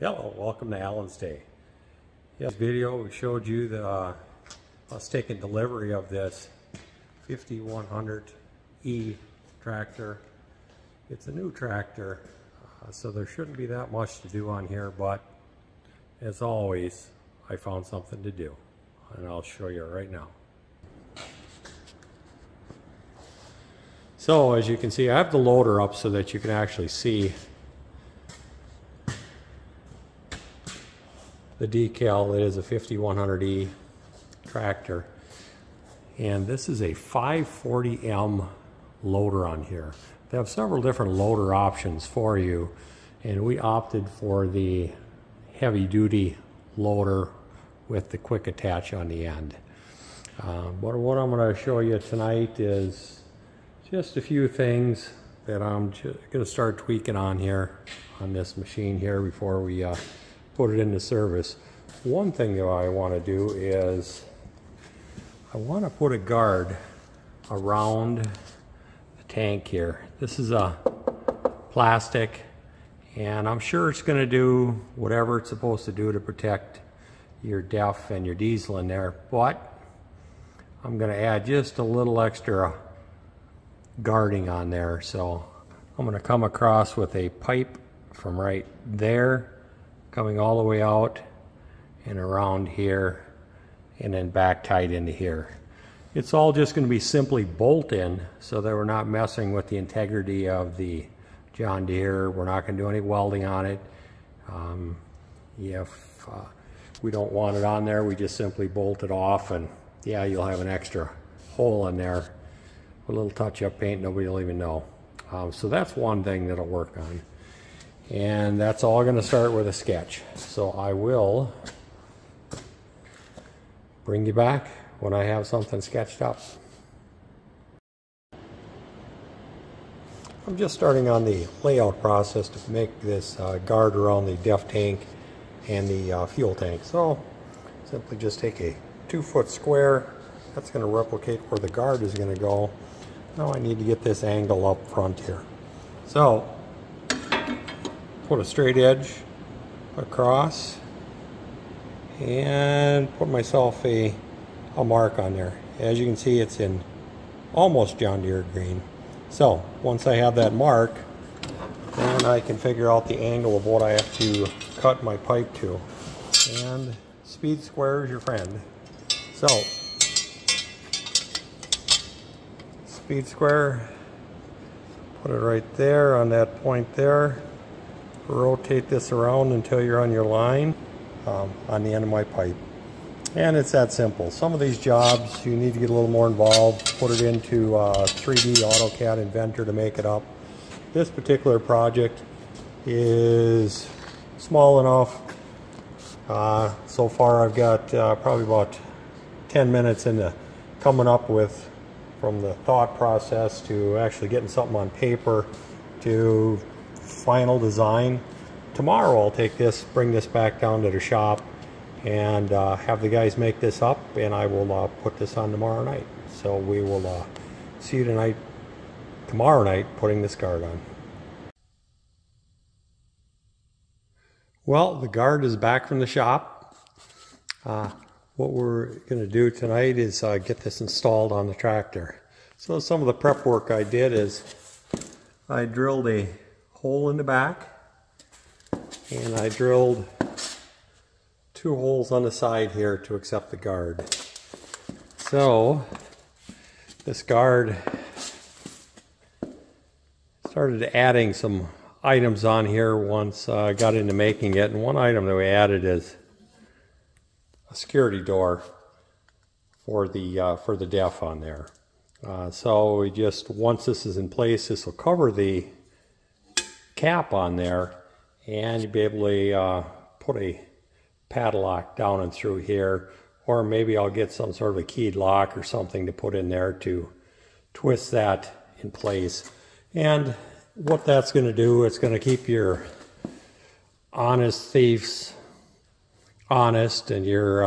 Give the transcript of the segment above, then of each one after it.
Hello, welcome to Allen's Day. In this video we showed you us taking delivery of this 5100E tractor. It's a new tractor, so there shouldn't be that much to do on here, but as always I found something to do and I'll show you right now. So as you can see, I have the loader up so that you can actually see the decal. It is a 5100E tractor, and this is a 540M loader on here. They have several different loader options for you, and we opted for the heavy-duty loader with the quick attach on the end. But what I'm going to show you tonight is just a few things that I'm going to start tweaking on here on this machine here before we put it into service. One thing that I want to do is I want to put a guard around the tank here. This is a plastic, and I'm sure it's going to do whatever it's supposed to do to protect your DEF and your diesel in there, but I'm going to add just a little extra guarding on there. So I'm going to come across with a pipe from right there, coming all the way out and around here, and then back tied into here. It's all just going to be simply bolt in so that we're not messing with the integrity of the John Deere. We're not going to do any welding on it. If we don't want it on there, we just simply bolt it off, and yeah, you'll have an extra hole in there. A little touch-up paint, nobody will even know. So that's one thing that'll work on. And that's all going to start with a sketch. So I will bring you back when I have something sketched up. I'm just starting on the layout process to make this guard around the DEF tank and the fuel tank. So simply just take a 2-foot square. That's going to replicate where the guard is going to go. Now I need to get this angle up front here. So put a straight edge across and put myself a mark on there. As you can see, it's in almost John Deere green. So once I have that mark, then I can figure out the angle of what I have to cut my pipe to. And speed square is your friend. So speed square, put it right there on that point there. Rotate this around until you're on your line on the end of my pipe. And it's that simple. Some of these jobs you need to get a little more involved, put it into 3D AutoCAD Inventor to make it up. This particular project is small enough. So far I've got probably about 10 minutes into coming up with, from the thought process to actually getting something on paper to final design. Tomorrow I'll take this, bring this back down to the shop, and have the guys make this up, and I will put this on tomorrow night. So we will see you tomorrow night, putting this guard on. Well, the guard is back from the shop. What we're going to do tonight is get this installed on the tractor. So some of the prep work I did is I drilled a hole in the back, and I drilled 2 holes on the side here to accept the guard. So this guard, started adding some items on here once I got into making it, and one item that we added is a security door for the DEF on there. So we just, once this is in place, this will cover the cap on there, and you'll be able to put a padlock down and through here, or maybe I'll get some sort of a keyed lock or something to put in there to twist that in place. And what that's going to do, it's going to keep your honest thieves honest, and you're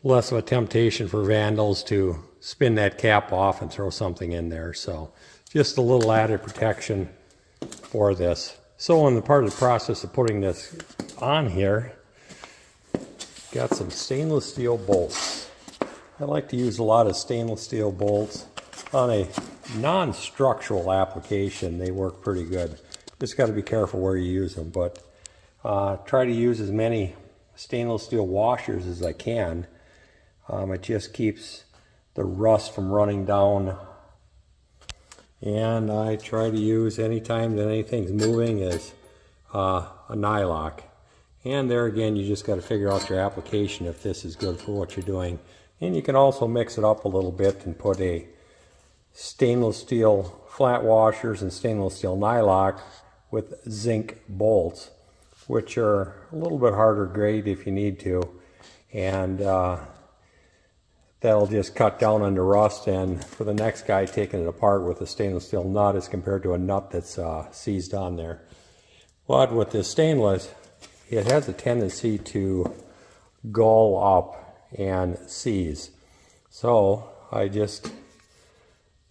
less of a temptation for vandals to spin that cap off and throw something in there. So just a little added protection for this. So in the part of the process of putting this on here, got some stainless steel bolts. I like to use a lot of stainless steel bolts on a non-structural application. They work pretty good. Just got to be careful where you use them, but try to use as many stainless steel washers as I can. It just keeps the rust from running down. And I try to use, anytime that anything's moving, is a nylock. And there again, you just got to figure out your application if this is good for what you're doing. And you can also mix it up a little bit and put a stainless steel flat washers and stainless steel nylock with zinc bolts, which are a little bit harder grade if you need to. And that'll just cut down on the rust, and for the next guy taking it apart with a stainless steel nut as compared to a nut that's seized on there. But with this stainless, it has a tendency to gull up and seize. So I just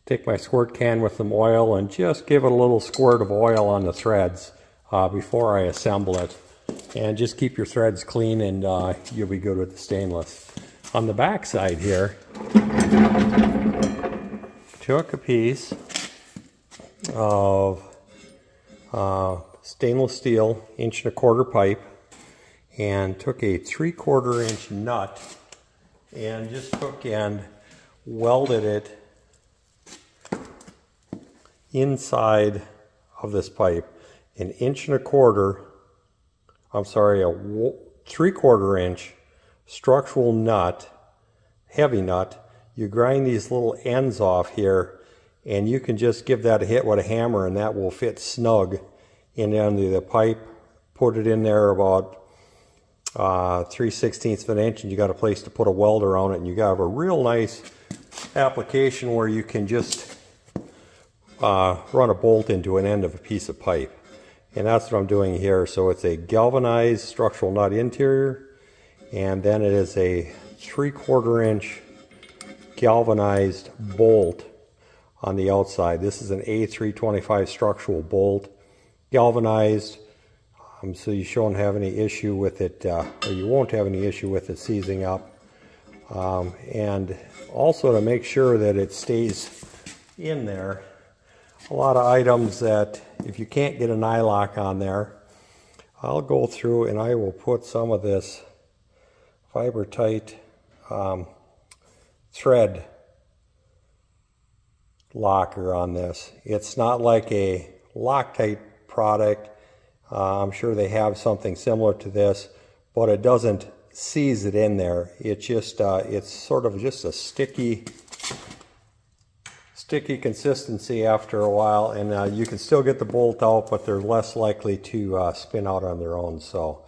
take my squirt can with some oil and just give it a little squirt of oil on the threads before I assemble it. And just keep your threads clean, and you'll be good with the stainless. On the back side here, took a piece of stainless steel 1.25" pipe and took a 3/4 inch nut and just took and welded it inside of this pipe. An 1.25" I'm sorry, a 3/4 inch structural nut, heavy nut. You grind these little ends off here, and you can just give that a hit with a hammer, and that will fit snug in under the pipe. Put it in there about 3/16 of an inch, and you got a place to put a weld around it, and you got a real nice application where you can just run a bolt into an end of a piece of pipe. And that's what I'm doing here. So it's a galvanized structural nut interior, and then it is a 3/4 inch galvanized bolt on the outside. This is an A325 structural bolt, galvanized, so you shouldn't have any issue with it, or you won't have any issue with it seizing up. And also to make sure that it stays in there, a lot of items that if you can't get a nylock on there, I'll go through and I will put some of this Fibertite thread locker on this. It's not like a Loctite product. I'm sure they have something similar to this, but it doesn't seize it in there. It's just it's sort of just a sticky consistency after a while, and you can still get the bolt out, but they're less likely to spin out on their own. So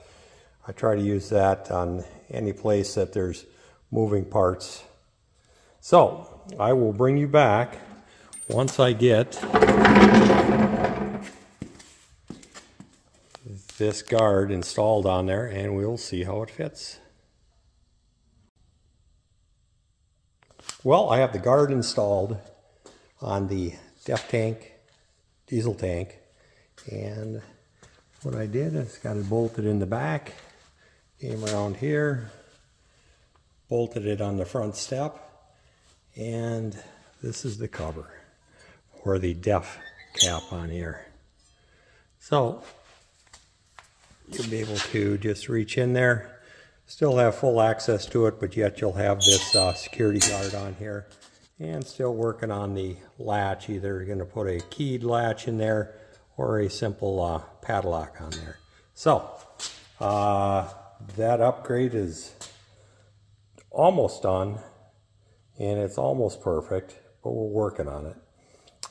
I try to use that on any place that there's moving parts. So I will bring you back once I get this guard installed on there, and we'll see how it fits. Well, I have the guard installed on the DEF tank, diesel tank, and what I did is got it bolted in the back, came around here, bolted it on the front step, and this is the cover or the DEF cap on here. So you'll be able to just reach in there, still have full access to it, but yet you'll have this security guard on here. And still working on the latch. Either you're going to put a keyed latch in there or a simple padlock on there. So that upgrade is almost done, and it's almost perfect, but we're working on it.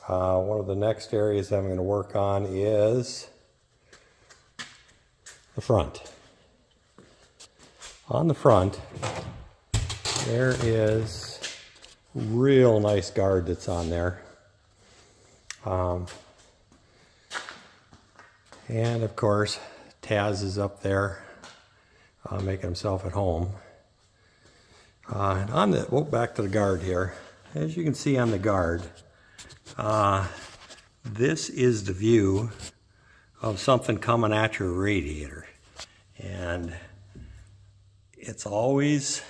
One of the next areas I'm going to work on is the front. On the front, there is real nice guard that's on there. And of course, Taz is up there making himself at home. And on the, back to the guard here. As you can see on the guard, this is the view of something coming at your radiator. And it's always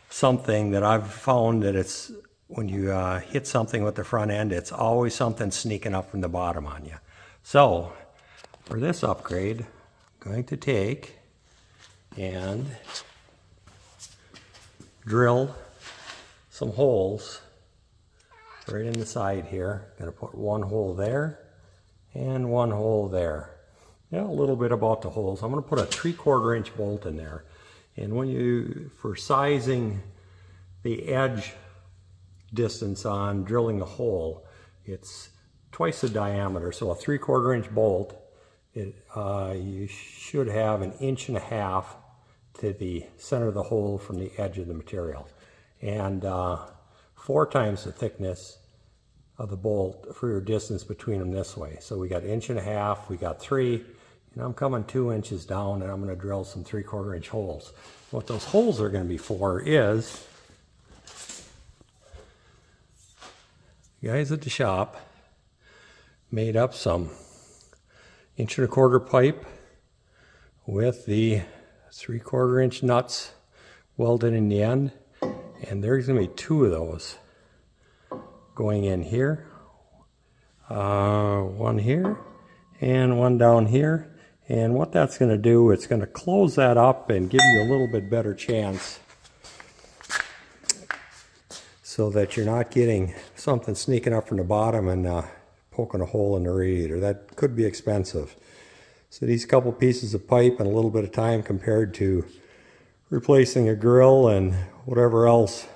something that I've found that it's, when you hit something with the front end, it's always something sneaking up from the bottom on you. So for this upgrade, I'm going to take and drill some holes right in the side here. Going to put one hole there and one hole there. Yeah, a little bit about the holes. I'm going to put a 3/4 inch bolt in there. And when you, for sizing the edge distance on drilling a hole, it's twice the diameter. So a 3/4 inch bolt, you should have 1.5 inches to the center of the hole from the edge of the material. And 4 times the thickness of the bolt for your distance between them this way. So we got 1.5 inches, we got 3, and I'm coming 2 inches down, and I'm going to drill some 3/4 inch holes. What those holes are going to be for is, guys at the shop made up some 1.25 inch pipe with the 3/4 inch nuts welded in the end, and there's going to be 2 of those going in here, one here and one down here. And what that's going to do, it's going to close that up and give you a little bit better chance so that you're not getting something sneaking up from the bottom and poking a hole in the radiator. That could be expensive. So these couple pieces of pipe and a little bit of time compared to replacing a grill and whatever else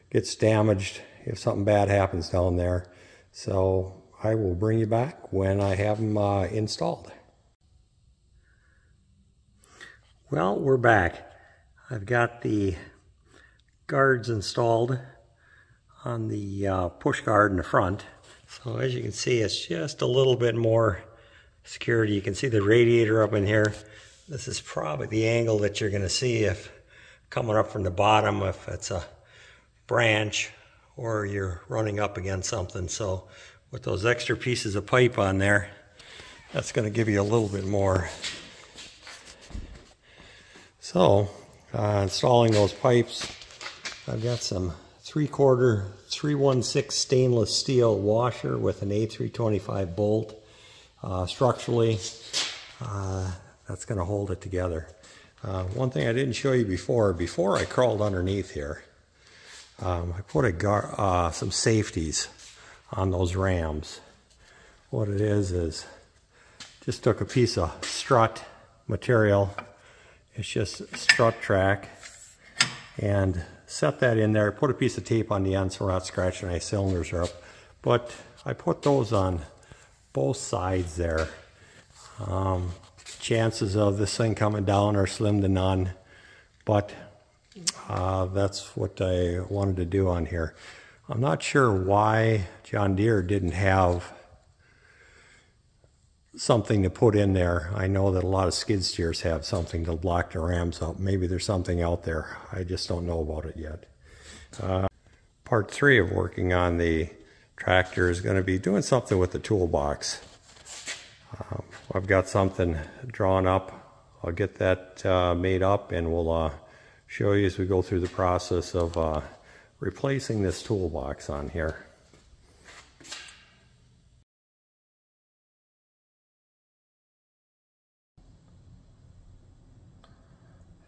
gets damaged if something bad happens down there. So I will bring you back when I have them installed. Well, we're back. I've got the guards installed on the push guard in the front. So as you can see, it's just a little bit more security. You can see the radiator up in here. This is probably the angle that you're going to see if coming up from the bottom, if it's a branch or you're running up against something. So with those extra pieces of pipe on there, that's going to give you a little bit more. So installing those pipes, I've got some 3/4 316 stainless steel washer with an A325 bolt. Structurally, that's going to hold it together. One thing I didn't show you before I crawled underneath here, I put some safeties on those rams. What it is just took a piece of strut material, it's just strut track, and set that in there. Put a piece of tape on the end so we're not scratching any cylinders up. But I put those on both sides there. Chances of this thing coming down are slim to none, but that's what I wanted to do on here. I'm not sure why John Deere didn't have something to put in there. I know that a lot of skid steers have something to block the rams up. Maybe there's something out there. I just don't know about it yet. Part 3 of working on the tractor is going to be doing something with the toolbox. I've got something drawn up. I'll get that made up, and we'll show you as we go through the process of replacing this toolbox on here.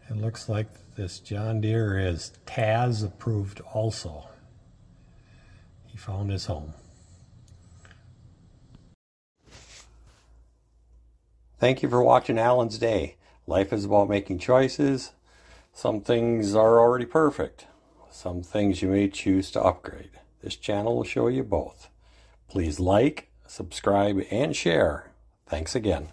It looks like this John Deere is TAS approved also. He found his home. Thank you for watching Alan's Day. Life is about making choices. Some things are already perfect. Some things you may choose to upgrade. This channel will show you both. Please like, subscribe, and share. Thanks again.